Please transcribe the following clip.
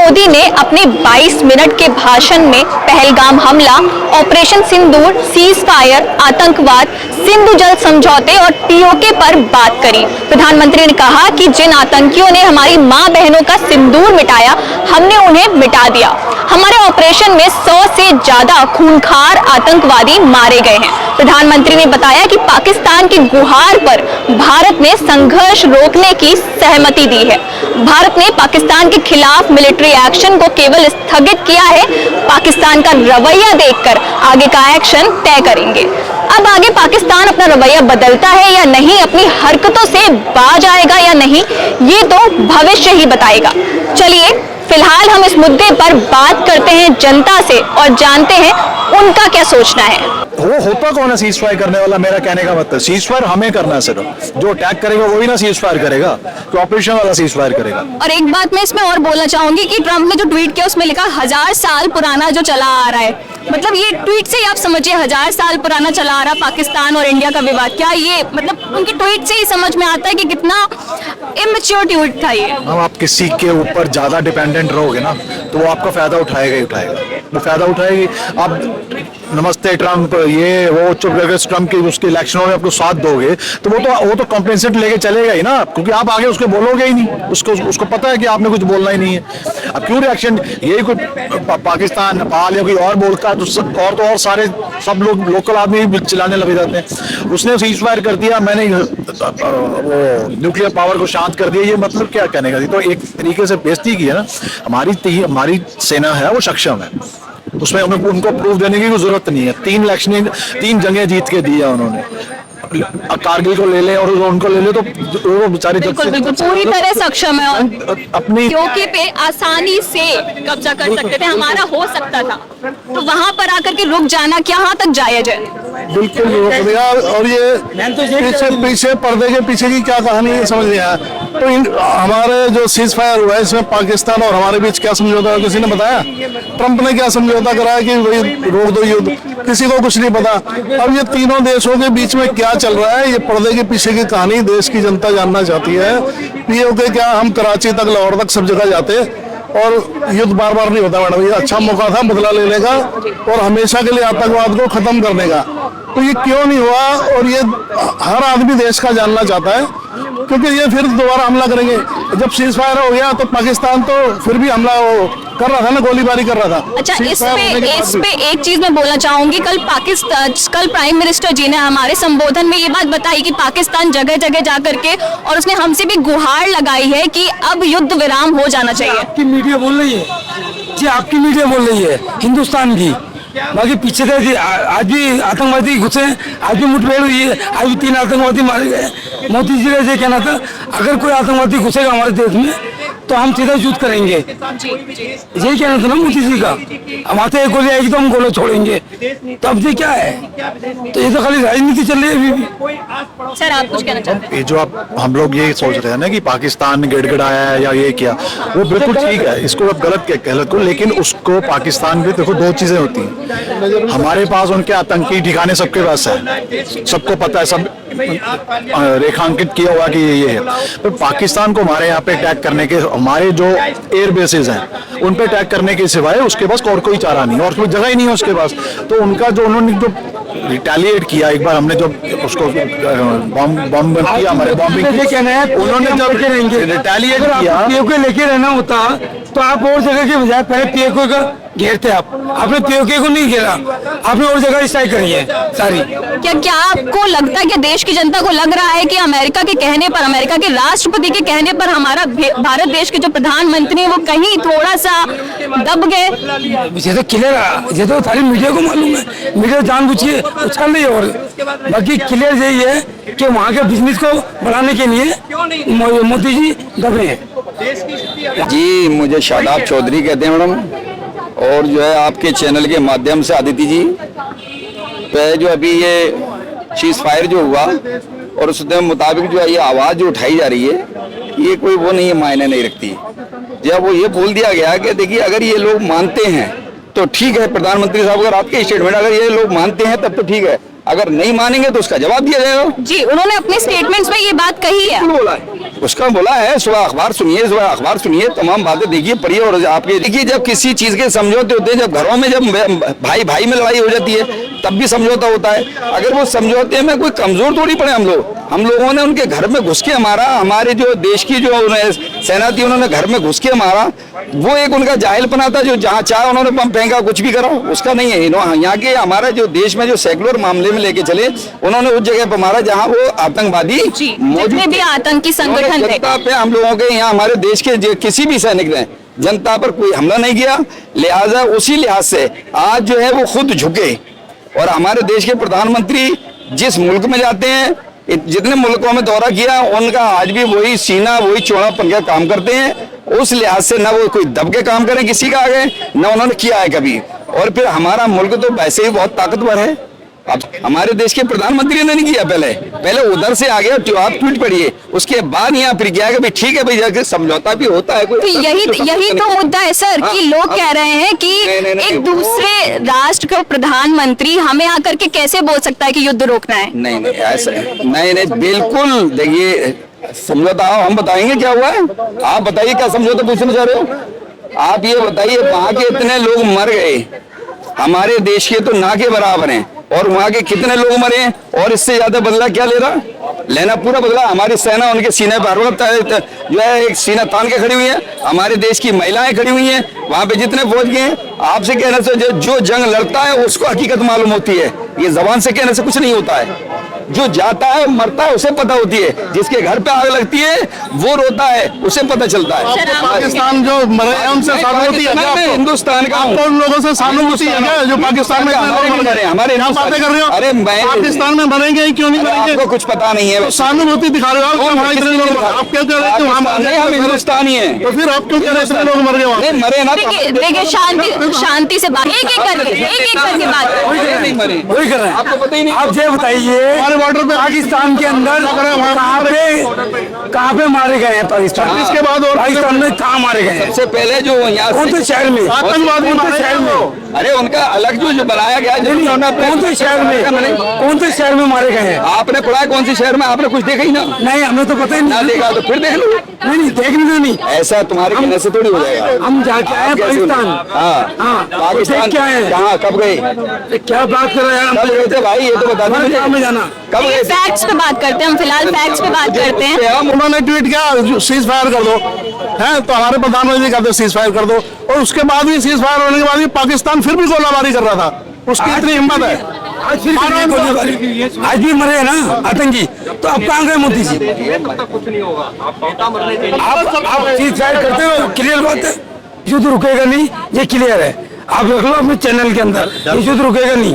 मोदी ने अपने 22 मिनट के भाषण में पहलगाम हमला, ऑपरेशन सिंदूर, सीज फायर, आतंकवाद, सिंधु जल समझौते और पीओके पर बात करी। प्रधानमंत्री ने कहा कि जिन आतंकियों ने हमारी मां बहनों का सिंदूर मिटाया, हमने उन्हें मिटा दिया। हमारे ऑपरेशन में 100 से ज्यादा खूंखार आतंकवादी मारे गए हैं। प्रधानमंत्री ने बताया कि पाकिस्तान की गुहार पर भारत ने संघर्ष रोकने की सहमति दी है। भारत ने पाकिस्तान के खिलाफ मिलिट्री एक्शन को केवल स्थगित किया है। पाकिस्तान का रवैया देखकर आगे का एक्शन तय करेंगे। अब आगे पाकिस्तान अपना रवैया बदलता है या नहीं, अपनी हरकतों से बाज आएगा या नहीं, ये तो भविष्य ही बताएगा। चलिए फिलहाल हम इस मुद्दे पर बात करते हैं जनता से और जानते हैं उनका क्या सोचना है। वो होता कौन है सीज फायर करने वाला? मेरा कहने का मतलब सीज फायर हमें करना है सिर्फ, जो अटैक करेगा वही ना सीज फायर करेगा, तो ऑपरेशन वाला सीज फायर करेगा। और एक बात मैं इसमें और बोलना चाहूंगी कि ट्रम्प ने जो ट्वीट किया उसमें लिखा 1000 साल पुराना जो चला आ रहा है। मतलब ये ट्वीट से ही आप समझिए 1000 साल पुराना चला आ रहा पाकिस्तान और इंडिया का विवाद। क्या ये मतलब उनकी ट्वीट से ही समझ में आता है कि कितना इमेच्योर ट्वीट था ये। हम आप किसी के ऊपर ज्यादा डिपेंडेंट रहोगे ना तो वो आपका फायदा उठाएगा ही उठाएगा, वो फायदा उठाएगी। आप नमस्ते ट्रम्प ये वो चुप करके ट्रम्प की उसके इलेक्शनों में आपको साथ दोगे तो वो तो कॉम्पेंसेट लेके चलेगा ही ना, क्योंकि आप आगे उसको बोलोगे ही नहीं, उसको पता है कि आपने कुछ बोलना ही नहीं है। अब क्यों रिएक्शन यही कोई पाकिस्तान नेपाल या कोई और बोलता है तो और सारे सब लोग लोकल आदमी भी चिल्लाने लग जाते हैं। उसने सीज फायर कर दिया, मैंने वो न्यूक्लियर पावर को शांत कर दिया, ये मतलब क्या कहने का? तो एक तरीके से बेइज्जती की है ना। हमारी सेना है वो सक्षम है, उसमें उनको प्रूफ देने की कोई जरूरत नहीं है। 3 जंगें जीत के दी है उन्होंने। कारगिल को ले ले और उनको ले ले तो वो बेचारे बिल्कुल पूरी तरह सक्षम है और अपनी पीओके पे आसानी से कब्जा कर सकते थे, हमारा हो सकता था। तो वहां पर आकर के रुक जाना कहाँ तक जायज है? बिल्कुल रोक दिया। और ये पीछे पर्दे के पीछे की क्या कहानी है समझ नहीं आया। तो हमारे जो सीज फायर हुआ है इसमें पाकिस्तान और हमारे बीच क्या समझौता, किसी ने बताया? ट्रंप ने क्या समझौता कराया कि भाई रोक दो युद्ध? किसी को कुछ नहीं पता। अब ये तीनों देशों के बीच में क्या चल रहा है, ये पर्दे के पीछे की कहानी देश की जनता जानना चाहती है। पीओके क्या, हम कराची तक लाहौर तक सब जगह जाते और युद्ध बार बार नहीं होता मैडम। ये अच्छा मौका था बदला लेने का और हमेशा के लिए आतंकवाद को खत्म करने का। तो ये क्यों नहीं हुआ? और ये हर आदमी देश का जानना चाहता है, क्योंकि ये फिर दोबारा हमला करेंगे। जब सीज फायर हो गया तो पाकिस्तान तो फिर भी हमला कर रहा था ना, गोलीबारी कर रहा था। अच्छा, इस पे एक चीज मैं बोलना चाहूंगी। कल प्राइम मिनिस्टर जी ने हमारे संबोधन में ये बात बताई कि पाकिस्तान जगह जगह जा करके और उसने हमसे भी गुहार लगाई है कि अब युद्ध विराम हो जाना चाहिए। आपकी मीडिया बोल रही है जी, आपकी मीडिया बोल रही है हिंदुस्तान की। बाकी पीछे से आज भी आतंकवादी घुसे, आज भी मुठभेड़ हुई है, आज भी 3 आतंकवादी मारे गए। मोदी जी का ये कहना था अगर कोई आतंकवादी घुसेगा हमारे देश में तो हम सीधा युद्ध करेंगे, यही कहना था ना मोदी जी का। हम आते एक गोली आएगी तो हम गोला छोड़ेंगे। तो अब ये क्या है? तो ये तो खाली राजनीति चल रही है अभी भी। सर आप कुछ कहना चाहते हैं? ये जो हम लोग ये सोच रहे हैं ना कि पाकिस्तान गिड़गिड़ाया है या ये किया, वो बिल्कुल ठीक है, इसको अब गलत को, लेकिन उसको पाकिस्तान में देखो 2 चीजें होती हैं। हमारे पास उनके आतंकी ठिकाने सबके पास है, सबको पता है, सब रेखांकित किया हुआ कि ये है। तो पाकिस्तान को हमारे यहाँ पे अटैक करने के, हमारे जो एयर बेसेस हैं उन पे अटैक करने के सिवाय उसके पास और कोई चारा नहीं, और कोई जगह ही नहीं है उसके पास। तो उनका जो उन्होंने जो रिटेलिएट किया, एक बार हमने जो उसको बॉम्ब किया, हमारे बॉम्बिंग, उन्होंने जब रिटेलिएट किया, पीओके लेके रहना होता तो आप और जगह के बजाय पहले पीओके का घेरते। आपने पीओके को नहीं घेरा, आपने और जगह स्ट्राइक करी है सारी। क्या आपको लगता है कि देश की जनता को लग रहा है कि अमेरिका के कहने पर, अमेरिका के राष्ट्रपति के कहने पर हमारा भारत देश के जो प्रधानमंत्री है वो कहीं थोड़ा सा दब गए? ये तो क्लियर, ये तो सारी मीडिया को मालूम है, मीडिया जानबूझ के उछाल रही है। और बाकी क्लियर यही है कि वहाँ के बिजनेस को बढ़ाने के लिए मोदी जी दबे हैं। जी, मुझे शादाब चौधरी कहते हैं मैडम, और जो है आपके चैनल के माध्यम से आदित्य जी पे जो अभी ये सीज फायर जो हुआ और उसके मुताबिक जो है ये आवाज़ जो उठाई जा रही है, ये कोई वो नहीं है, मायने नहीं रखती। जब वो ये बोल दिया गया कि देखिए अगर ये लोग मानते हैं तो ठीक है, प्रधानमंत्री साहब अगर आपके स्टेटमेंट अगर ये लोग मानते हैं तब तो ठीक है, अगर नहीं मानेंगे तो उसका जवाब दिया जाएगा। जी, उन्होंने अपने स्टेटमेंट्स में ये बात कही है। बोला है उसका बोला है सुबह अखबार सुनिए, तमाम बातें देखिए, पढ़िए और आपके देखिए। जब किसी चीज के समझौते होते हैं, जब घरों में जब भाई भाई में लड़ाई हो जाती है तब भी समझौता होता है। अगर वो समझौते में कोई कमजोर थोड़ी पड़े हम लोगों ने उनके घर में घुस के मारा, हमारे जो देश की जो सेना थी उन्होंने घर में घुस के मारा, वो एक उनका जाहिलपना था। जो जहाँ चाहे उन्होंने बम फेंका, कुछ भी करा, उसका नहीं है। यहाँ के हमारा जो देश में जो सेकुलर मामले में लेके चले, उन्होंने उस जगह पर मारा जहाँ वो आतंकवादी जितने भी आतंकी संगठन थे, जनता पे हम लोगों के यहाँ हमारे देश के किसी भी सैनिक ने जनता पर कोई हमला नहीं किया। लिहाजा उसी लिहाज से आज जो है वो खुद झुके और हमारे देश के प्रधानमंत्री जिस मुल्क में जाते हैं, जितने मुल्कों में दौरा किया, उनका आज भी वही सीना वही चौड़ापन का काम करते हैं। उस लिहाज से न वो कोई दब के काम करें किसी का आगे, न उन्होंने किया है कभी। और फिर हमारा मुल्क तो वैसे ही बहुत ताकतवर है। अब हमारे देश के प्रधानमंत्री ने नहीं किया, पहले उधर से आ गया। आप ट्वीट पढ़िए, उसके बाद यहाँ फिर किया कि ठीक है भाई, जाके समझौता भी होता है कोई। तो यही तो मुद्दा है सर कि लोग कह रहे हैं कि एक दूसरे राष्ट्र का प्रधानमंत्री हमें आकर के कैसे बोल सकता है कि युद्ध रोकना है। नहीं ऐसा नहीं, बिल्कुल। देखिए समझौता हम बताएंगे क्या हुआ है, आप बताइए क्या समझौता पूछना चाह रहे हो। आप ये बताइए, वहां के इतने लोग मर गए, हमारे देश के तो ना के बराबर हैं, और वहां के कितने लोग मरे हैं, और इससे ज्यादा बदला क्या ले रहा लेना? पूरा बदला हमारी सेना उनके सीने पर जो है एक सीना तान के खड़ी हुई है। हमारे देश की महिलाएं खड़ी हुई हैं वहां पे, जितने फौज के हैं। आपसे कहने से जो जंग लड़ता है उसको हकीकत मालूम होती है, ये जबान से कहने से कुछ नहीं होता है। जो जाता है मरता है उसे पता होती है, जिसके घर पे आग लगती है वो रोता है, उसे पता चलता है। पाकिस्तान जो मरे हैं उनसे सहानुभूति है क्या? हिंदुस्तान का उन लोगों से सहानुभूति है क्या जो पाकिस्तान में हमारे बातें कर रहे हो? अरे पाकिस्तान में मरेंगे क्यों नहीं मरेंगे? आपको कुछ पता नहीं है, सहानुभूति दिखा रहे हो आप क्यों कह रहे हो हम हिंदुस्तानी है, तो फिर आप क्यों कह रहे हो इतने लोग मर गए वहाँ? मरे ना। देखिए शांति से बात, एक एक करके बात वही कर रहे हैं। आपको पता ही नहीं। आप ये बताइए, हमारे बॉर्डर पे पाकिस्तान के अंदर कहाँ पे मारे गए हैं? पाकिस्तान इसके बाद और पाकिस्तान में कहाँ मारे गए हैं? सबसे पहले जो यहाँ कौन से शहर में? आतंकवादी कौन से शहर में? अरे उनका अलग जो बनाया गया, कौन से शहर में? कौन से शहर में मारे गए हैं? आपने पढ़ा है कौन से शहर में? आपने कुछ देखा ही ना? नहीं, हमें तो पता ही ना नहीं। देखा तो फिर देख लो। नहीं देखने तो नहीं। ऐसा तुम्हारे कहने से थोड़ी हो जाएगा। हम जाके आए पाकिस्तान। हाँ पाकिस्तान क्या है? कहाँ कब गए? क्या बात कर रहे हैं? कब गए थे भाई, ये तो बता दो मुझे। हमें जाना कब गए थे? फैक्ट्स पे बात करते हैं हम, फिलहाल फैक्ट्स पे बात करते हैं। उन्होंने ट्वीट किया सीज फायर कर दो, है तो हमारे प्रधानमंत्री कहते सीज फायर कर दो, और उसके बाद भी सीज फायर होने के बाद भी पाकिस्तान फिर भी गोलाबारी कर रहा था। उसकी इतनी हिम्मत है। आज फिर आज भी मरे हैं ना आतंकी, तो अब कहाँ गए मोदी जी? आप चीज फायर करते हो, क्लियर बात है। युद्ध रुकेगा नहीं, ये क्लियर है। आप रख लो अपने चैनल के अंदर, ये युद्ध रुकेगा नहीं।